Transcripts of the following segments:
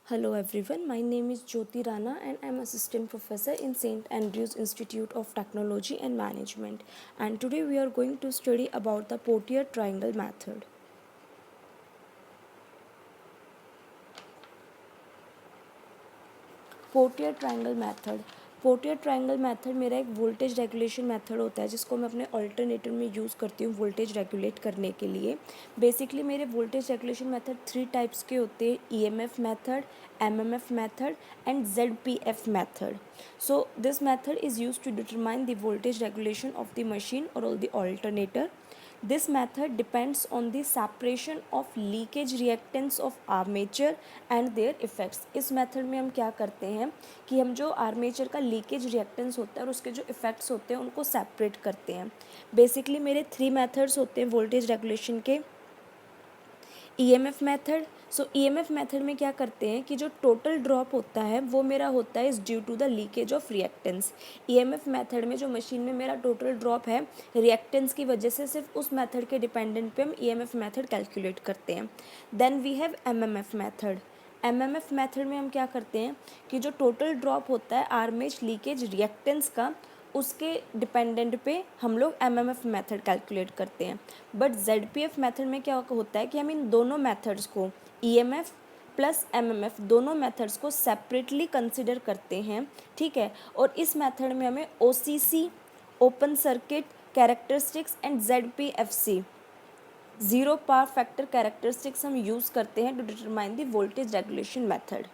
Hello everyone, my name is Jyoti Rana and I am assistant professor in St. Andrews Institute of Technology and Management, and today we are going to study about the Portier triangle method. Portier triangle method Portier triangle method मेरा एक voltage regulation method होता है जिसको मैं अपने alternator में use करती हूँ वोल्टेज रेगुलेट करने के लिए। बेसिकली मेरे वोल्टेज रेगुलेशन मेथड 3 टाइप्स के होते हैं: EMF method, MMF method and ZPF method. So this method is used to determine the voltage regulation of the machine or the alternator. This method depends on the separation of leakage reactance of armature and their effects. इस method में हम क्या करते हैं कि हम जो armature का लीकेज रिएक्टेंस होता है और उसके जो इफ़ेक्ट्स होते हैं उनको सेपरेट करते हैं. बेसिकली मेरे 3 मेथड्स होते हैं वोल्टेज रेगुलेशन के. EMF method. So EMF method में क्या करते हैं कि जो टोटल ड्रॉप होता है वो मेरा होता है is due to the leakage of reactance. EMF method में जो मशीन में मेरा टोटल ड्रॉप है रिएक्टेंस की वजह से, सिर्फ उस मेथड के डिपेंडेंट पे हम ईएमएफ मेथड कैलकुलेट करते हैं. Then we have MMF method. MMF method में हम क्या करते हैं कि जो टोटल ड्रॉप होता है आर्मेज लीकेज रिएक्टेंस का, उसके डिपेंडेंट पे हम लोग एमएमएफ मेथड कैलकुलेट करते हैं. बट जेडपीएफ मेथड में क्या होता है कि हम इन दोनों मेथड्स को, ईएमएफ प्लस एमएमएफ, दोनों मेथड्स को सेपरेटली कंसिडर करते हैं. ठीक है. और इस मेथड में हमें OCC, open circuit characteristics and ZPFC, zero power factor characteristics हम यूज़ करते हैं to determine the voltage regulation method.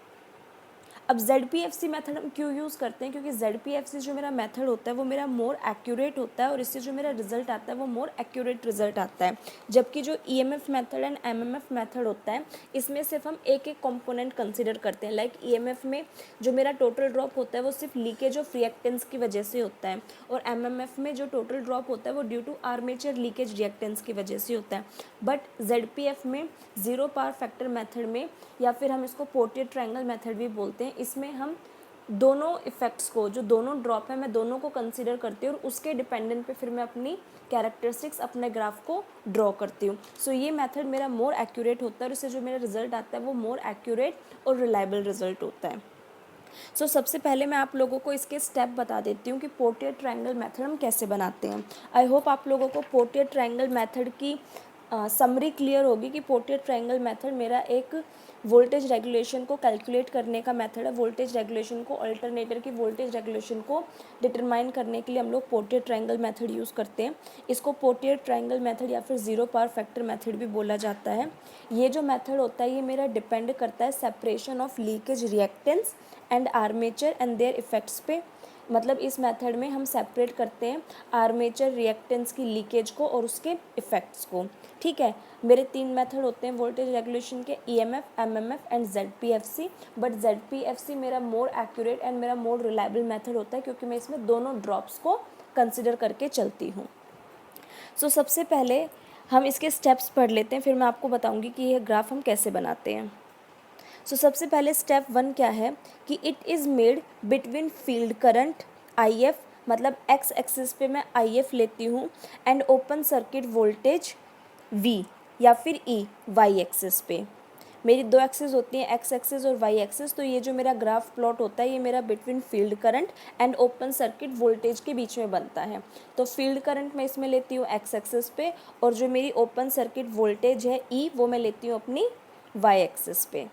अब जेडपीएफसी मेथड हम क्यों यूज़ करते हैं? क्योंकि जेडपीएफसी जो मेरा मेथड होता है वो मेरा मोर एक्यूरेट होता है और इससे जो मेरा रिजल्ट आता है वो मोर एक्यूरेट रिजल्ट आता है. जबकि जो EMF method and MMF method होता है इसमें सिर्फ हम एक एक कंपोनेंट कंसिडर करते हैं. लाइक ईएमएफ में जो मेरा टोटल ड्रॉप होता है वो सिर्फ लीकेज ऑफ रिएक्टेंस की वजह से होता है, और एमएमएफ में जो टोटल ड्रॉप होता है वो due to armature leakage reactance की वजह से होता है. बट जेडपीएफ में, ज़ीरो पावर फैक्टर मेथड में, या फिर हम इसको पोर्टियर ट्रायंगल मेथड भी बोलते हैं, इसमें हम दोनों इफ़ेक्ट्स को, जो दोनों ड्रॉप है, मैं दोनों को कंसिडर करती हूँ और उसके डिपेंडेंट पे फिर मैं अपनी कैरेक्टरिस्टिक्स, अपने ग्राफ को ड्रॉ करती हूँ. सो ये मेथड मेरा मोर एक्यूरेट होता है और इससे जो मेरा रिजल्ट आता है वो मोर एक्यूरेट और रिलायबल रिजल्ट होता है. सो सबसे पहले मैं आप लोगों को इसके स्टेप बता देती हूँ कि पोर्टियर ट्रायंगल मेथड हम कैसे बनाते हैं. आई होप आप लोगों को पोर्टियर ट्रायंगल मेथड की समरी क्लियर होगी कि पोर्टियर ट्रायंगल मेथड मेरा एक वोल्टेज रेगुलेशन को कैलकुलेट करने का मेथड है. वोल्टेज रेगुलेशन को, अल्टरनेटर की वोल्टेज रेगुलेशन को डिटरमाइन करने के लिए हम लोग पोर्टियर ट्रायंगल मेथड यूज़ करते हैं. इसको पोर्टियर ट्रायंगल मेथड या फिर ज़ीरो पावर फैक्टर मेथड भी बोला जाता है. ये जो मेथड होता है ये मेरा डिपेंड करता है separation of leakage reactance and armature and their effects पे. मतलब इस मेथड में हम सेपरेट करते हैं आर्मेचर रिएक्टेंस की लीकेज को और उसके इफ़ेक्ट्स को. ठीक है. मेरे 3 मेथड होते हैं वोल्टेज रेगुलेशन के: ईएमएफ, एमएमएफ एंड जेडपीएफसी. बट जेडपीएफसी मेरा मोर एक्यूरेट एंड मेरा मोर रिलायबल मेथड होता है क्योंकि मैं इसमें दोनों ड्रॉप्स को कंसिडर करके चलती हूँ. सो सबसे पहले हम इसके स्टेप्स पढ़ लेते हैं, फिर मैं आपको बताऊँगी कि यह ग्राफ हम कैसे बनाते हैं. सो सबसे पहले स्टेप 1 क्या है कि it is made between field current I F, मतलब एक्स एक्सिस पे मैं आई एफ लेती हूँ, and open circuit voltage V या फिर ई वाई एक्सिस पे. मेरी 2 एक्सिस होती हैं, एक्स एक्सिस और वाई एक्सिस. तो ये जो मेरा ग्राफ प्लॉट होता है ये मेरा between field current and open circuit voltage के बीच में बनता है. तो फील्ड करंट मैं इसमें लेती हूँ एक्स एक्सिस पे, और जो मेरी ओपन सर्किट वोल्टेज है ई वो मैं लेती हूँ अपनी वाई एक्सिस पे.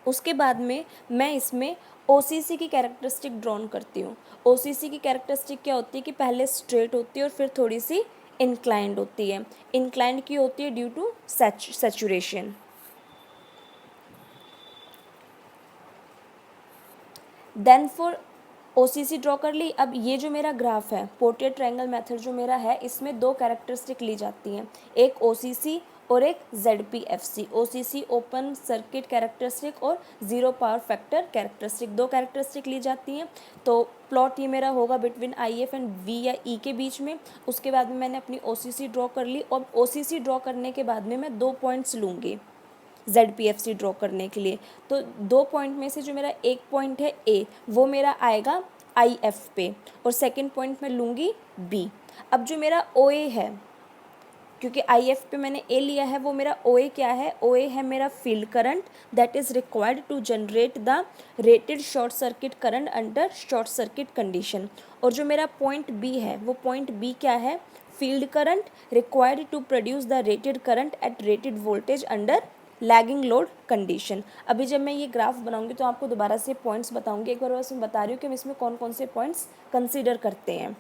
उसके बाद में मैं इसमें ओसीसी की कैरेक्टरिस्टिक ड्रॉन करती हूँ. ओसीसी की कैरेक्टरिस्टिक क्या होती है कि पहले स्ट्रेट होती है और फिर थोड़ी सी इंक्लाइंड होती है. इंक्लाइंड की होती है due to saturation. Then for OCC draw कर ली. अब ये जो मेरा ग्राफ है, पोर्टियर ट्रायंगल मेथड जो मेरा है, इसमें 2 कैरेक्टरिस्टिक ली जाती हैं, एक ओसीसी और एक ZPFC. OCC open circuit characteristic और zero power factor characteristic, 2 characteristic ली जाती हैं. तो प्लॉट ये मेरा होगा between I F and V या ई के बीच में. उसके बाद में मैंने अपनी ओसीसी ड्रॉ कर ली, और ओसीसी ड्रॉ करने के बाद में मैं 2 पॉइंट्स लूँगी जेडपीएफसी ड्रॉ करने के लिए. तो 2 पॉइंट में से जो मेरा एक पॉइंट है ए वो मेरा आएगा आई एफ पे, और सेकेंड पॉइंट मैं लूँगी बी. अब जो मेरा ओ ए है, क्योंकि आई एफ पे मैंने ए लिया है, वो मेरा ओ ए क्या है, ओ ए है मेरा field current that is required to generate the rated short circuit current under short circuit condition. और जो मेरा पॉइंट बी है, वो पॉइंट बी क्या है, field current required to produce the rated current at rated voltage under lagging load condition. अभी जब मैं ये ग्राफ बनाऊंगी तो आपको दोबारा से पॉइंट्स बताऊंगी, एक बार बस मैं बता रही हूँ कि हम इसमें कौन कौन से पॉइंट्स कंसीडर करते हैं।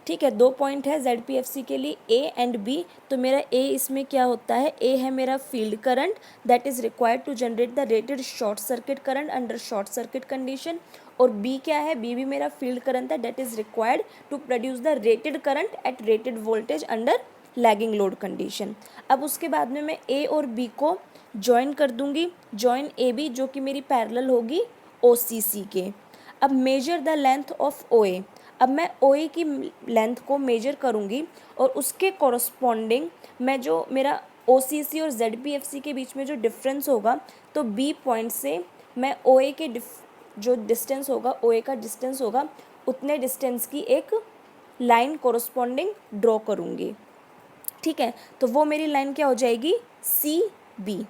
ठीक है, 2 पॉइंट है ZPFC के लिए ए एंड बी। तो मेरा ए इसमें क्या होता है, ए है मेरा field current that is required to generate the rated short circuit current under short circuit condition. और बी क्या है, बी भी मेरा फील्ड करंट है that is required to produce the rated current at rated voltage under lagging load condition. अब उसके बाद में मैं ए और बी को ज्वाइन कर दूंगी, ज्वाइन ए बी जो कि मेरी पैरेलल होगी OCC के। अब major the length of OA। अब मैं OA की लेंथ को मेजर करूंगी और उसके कॉरस्पॉन्डिंग मैं जो मेरा OCC और ZPFC के बीच में जो डिफरेंस होगा, तो B पॉइंट से मैं OA के जो डिस्टेंस होगा, OA का डिस्टेंस होगा, उतने डिस्टेंस की एक लाइन कॉरस्पॉन्डिंग ड्रॉ करूंगी। ठीक है, तो वो मेरी लाइन क्या हो जाएगी, CB।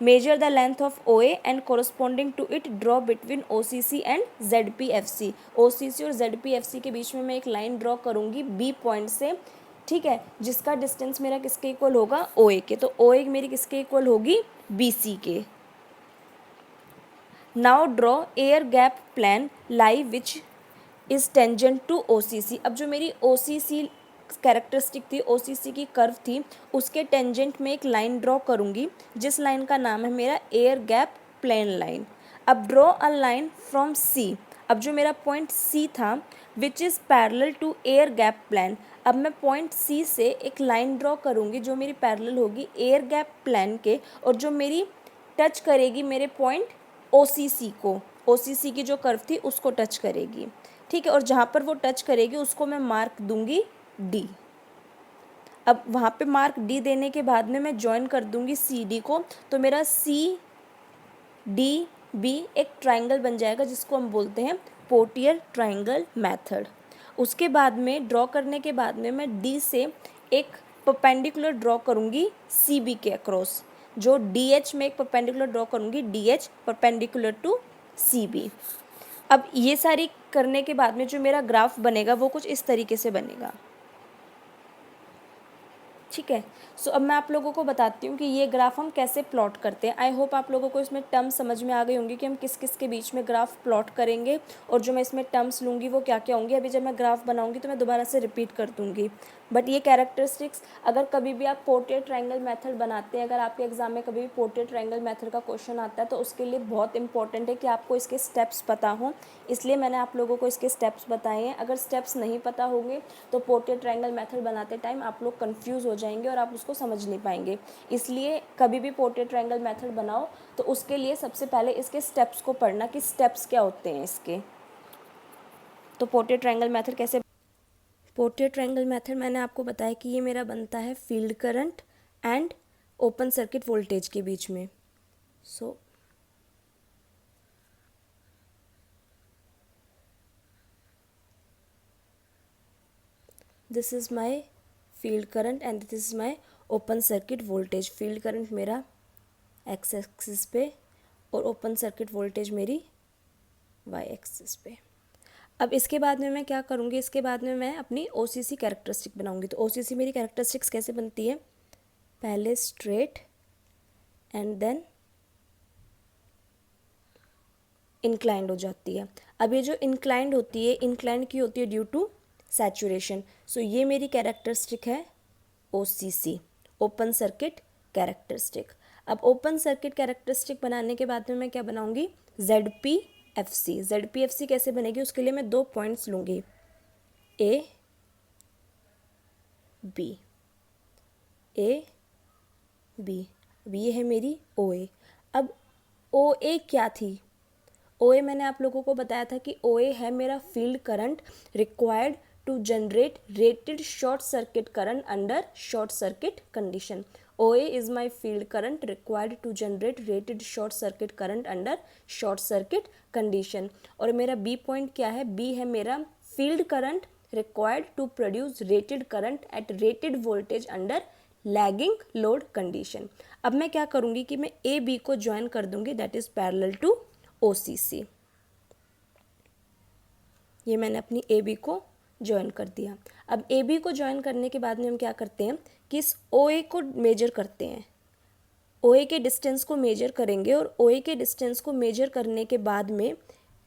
Measure the length of OA and corresponding to it draw between OCC and ZPFC। OCC और ZPFC के बीच में मैं एक लाइन ड्रॉ करूंगी B पॉइंट से। ठीक है, जिसका डिस्टेंस मेरा किसके इक्वल होगा, OA के। तो OA मेरी किसके इक्वल होगी, BC के। Now draw air gap plane line which is tangent to OCC। अब जो मेरी OCC कैरेक्टरिस्टिक थी, OCC की कर्व थी, उसके टेंजेंट में एक लाइन ड्रॉ करूंगी जिस लाइन का नाम है मेरा एयर गैप प्लेन लाइन। अब draw a line from C। अब जो मेरा पॉइंट C था which is parallel to air gap plane. अब मैं पॉइंट C से एक लाइन ड्रॉ करूंगी जो मेरी पैरेलल होगी एयर गैप प्लान के, और जो मेरी टच करेगी मेरे पॉइंट OCC को, OCC की जो कर्व थी उसको टच करेगी। ठीक है, और जहाँ पर वो टच करेगी उसको मैं मार्क दूंगी D। अब वहाँ पे मार्क D देने के बाद में मैं ज्वाइन कर दूंगी CD को, तो मेरा CDB एक ट्राइंगल बन जाएगा जिसको हम बोलते हैं पोर्टियर ट्राइंगल मेथड। उसके बाद में ड्रॉ करने के बाद में मैं D से एक परपेंडिकुलर ड्रॉ करूँगी CB के अक्रॉस, जो DH में एक परपेंडिकुलर ड्रॉ करूँगी, DH परपेंडिकुलर टू CB। अब ये सारी करने के बाद में जो मेरा ग्राफ बनेगा वो कुछ इस तरीके से बनेगा। ठीक है, सो अब मैं आप लोगों को बताती हूँ कि ये ग्राफ हम कैसे प्लॉट करते हैं। आई होप आप लोगों को इसमें टर्म्स समझ में आ गई होंगी कि हम किस किस के बीच में ग्राफ प्लॉट करेंगे, और जो मैं इसमें टर्म्स लूँगी वो क्या क्या होंगी। अभी जब मैं ग्राफ बनाऊँगी तो मैं दोबारा से रिपीट कर दूँगी, बट ये कैरेक्टरिस्टिक्स अगर कभी भी आप पोर्ट्रेट ट्रायंगल मेथड बनाते हैं, अगर आपके एग्जाम में कभी भी पोर्ट्रेट ट्रायंगल मेथड का क्वेश्चन आता है तो उसके लिए बहुत इंपॉर्टेंट है कि आपको इसके स्टेप्स पता हों, इसलिए मैंने आप लोगों को इसके स्टेप्स बताए हैं। अगर स्टेप्स नहीं पता होंगे तो पोर्ट्रेट ट्रायंगल मेथड बनाते टाइम आप लोग कंफ्यूज हो जाएंगे और आप उसको समझ नहीं पाएंगे। इसलिए कभी भी पोर्ट्रेट ट्रायंगल मेथड बनाओ तो उसके लिए सबसे पहले इसके स्टेप्स को पढ़ना कि स्टेप्स क्या होते हैं इसके। तो पोर्ट्रेट ट्रायंगल मेथड कैसे, पोर्ट्रेट ट्रायंगल मेथड मैंने आपको बताया कि ये मेरा बनता है field current and open circuit voltage के बीच में। So this is my field current and this is my open circuit voltage. Field current मेरा एक्स एक्सिस पे और ओपन सर्किट वोल्टेज मेरी वाई एक्सिस पे। अब इसके बाद में मैं क्या करूँगी, इसके बाद में मैं अपनी OCC कैरेक्टरिस्टिक बनाऊँगी। तो OCC मेरी कैरेक्टरिस्टिक्स कैसे बनती है, पहले स्ट्रेट एंड देन इंक्लाइंड हो जाती है। अब ये जो इंक्लाइंड होती है, इंक्लाइंड की होती है ड्यू टू सैचुरेशन। सो ये मेरी कैरेक्टरिस्टिक है OCC, ओपन सर्किट कैरेक्टरिस्टिक। अब ओपन सर्किट कैरेक्टरिस्टिक बनाने के बाद में मैं क्या बनाऊँगी, ZPFC। ZPFC कैसे बनेगी, उसके लिए मैं 2 पॉइंट्स लूँगी, A B, A B। अब ये है मेरी OA। अब OA क्या थी, OA मैंने आप लोगों को बताया था कि OA है मेरा field current required to generate rated short circuit current under short circuit condition. OA is my field current required to generate rated short circuit current under short circuit condition। और मेरा B पॉइंट क्या है, B है मेरा field current required to produce rated current at rated voltage under lagging load condition। अब मैं क्या करूँगी कि मैं ए बी को ज्वाइन कर दूँगी, that is parallel to O C C. ये मैंने अपनी ए बी को ज्वाइन कर दिया। अब ए बी को ज्वाइन करने के बाद में हम क्या करते हैं कि इस ओ ए को मेजर करते हैं, ओ ए के डिस्टेंस को मेजर करेंगे और ओ ए के डिस्टेंस को मेजर करने के बाद में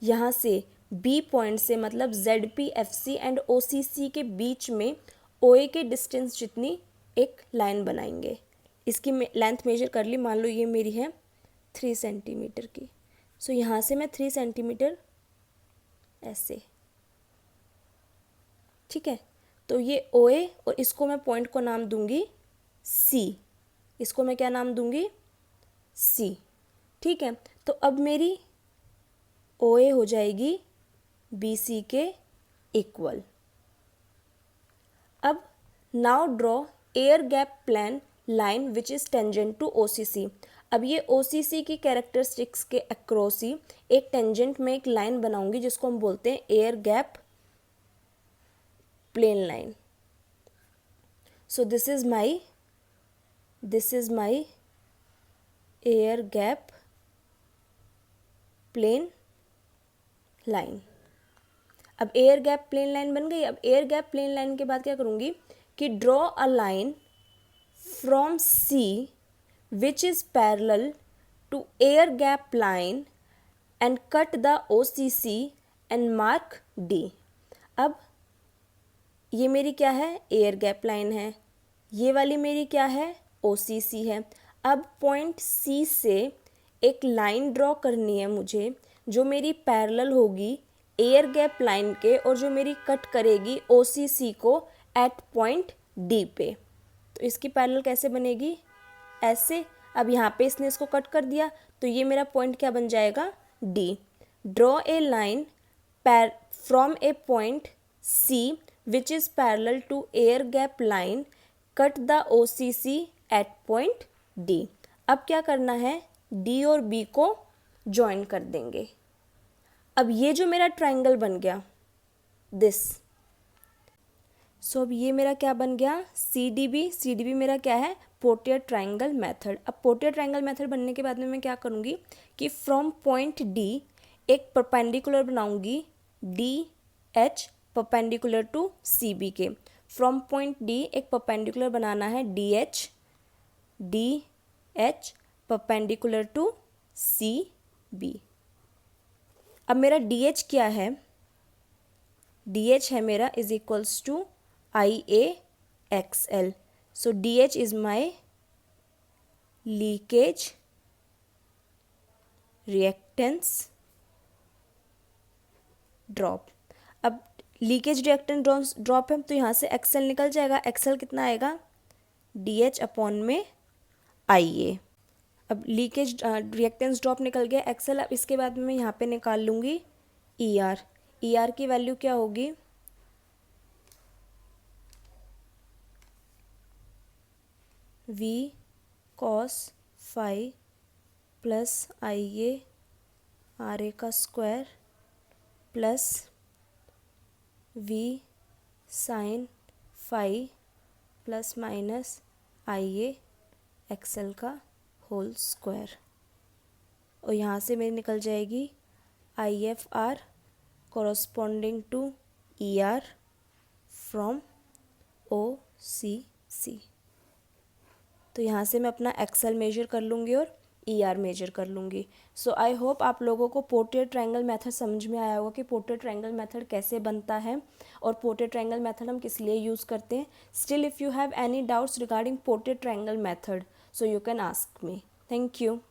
यहाँ से बी पॉइंट से मतलब Z P F C and O C C के बीच में ओ ए के डिस्टेंस जितनी एक लाइन बनाएंगे। इसकी लेंथ मेजर कर ली, मान लो ये मेरी है 3 सेंटीमीटर की। सो यहाँ से मैं 3 सेंटीमीटर ऐसे, ठीक है। तो ये ओ ए और इसको मैं पॉइंट को नाम दूंगी सी, इसको मैं क्या नाम दूंगी सी, ठीक है। तो अब मेरी ओ ए हो जाएगी बी सी के इक्वल। अब now draw air gap plane line which is tangent to O C C. अब ये ओ सी सी की कैरेक्टरिस्टिक्स के अक्रॉस ही एक टेंजेंट में एक लाइन बनाऊंगी जिसको हम बोलते हैं air gap plane line. So this is my air gap plane line. अब एयर गैप प्लेन लाइन बन गई। अब एयर गैप प्लेन लाइन के बाद क्या करूँगी कि draw a line from C which is parallel to air gap line and cut the O C C and mark D. अब ये मेरी क्या है एयर गैप लाइन है, ये वाली मेरी क्या है ओ सी सी है। अब पॉइंट सी से एक लाइन ड्रॉ करनी है मुझे जो मेरी पैरेलल होगी एयर गैप लाइन के और जो मेरी कट करेगी ओ सी सी को एट पॉइंट डी पे। तो इसकी पैरेलल कैसे बनेगी ऐसे। अब यहाँ पे इसने इसको कट कर दिया तो ये मेरा पॉइंट क्या बन जाएगा D. Draw a line from a point C which is parallel to air gap line cut the O C C at point D. अब क्या करना है डी और बी को ज्वाइन कर देंगे। अब ये जो मेरा ट्राइंगल बन गया दिस, सो अब ये मेरा क्या बन गया सी डी बी मेरा क्या है पोर्टियर ट्राइंगल मेथड। अब पोर्टियर ट्राइंगल मेथड बनने के बाद में मैं क्या करूँगी कि फ्रॉम पॉइंट डी एक परपेंडिकुलर बनाऊँगी D H perpendicular to C B के। फ्रॉम पॉइंट डी एक परपेंडिकुलर बनाना है D H perpendicular to C B. अब मेरा डी एच क्या है डी एच है मेरा is equals to I A X L. So D H is my leakage reactance drop. अब लीकेज रिएक्टेंस ड्रॉप है तो यहाँ से एक्सएल निकल जाएगा। एक्सएल कितना आएगा डी एच अपॉन में आई ए। अब लीकेज रिएक्टेंस ड्रॉप निकल गया एक्सएल। अब इसके बाद मैं यहाँ पे निकाल लूँगी ई आर। ई आर की वैल्यू क्या होगी V cos phi plus I A R A का square plus V sine phi plus minus I A XL का होल स्क्वायर। और यहाँ से मेरी निकल जाएगी I F R corresponding to E R from O C C. तो यहाँ से मैं अपना एक्सएल मेजर कर लूँगी और ई आर मेजर कर लूँगी। सो आई होप आप लोगों को पोर्ट्रेट ट्रायंगल मेथड समझ में आया होगा कि पोर्ट्रेट ट्रायंगल मेथड कैसे बनता है और पोर्ट्रेट ट्रायंगल मेथड हम किस लिए यूज़ करते हैं। Still if you have any doubts regarding portrait triangle method so you can ask me. Thank you.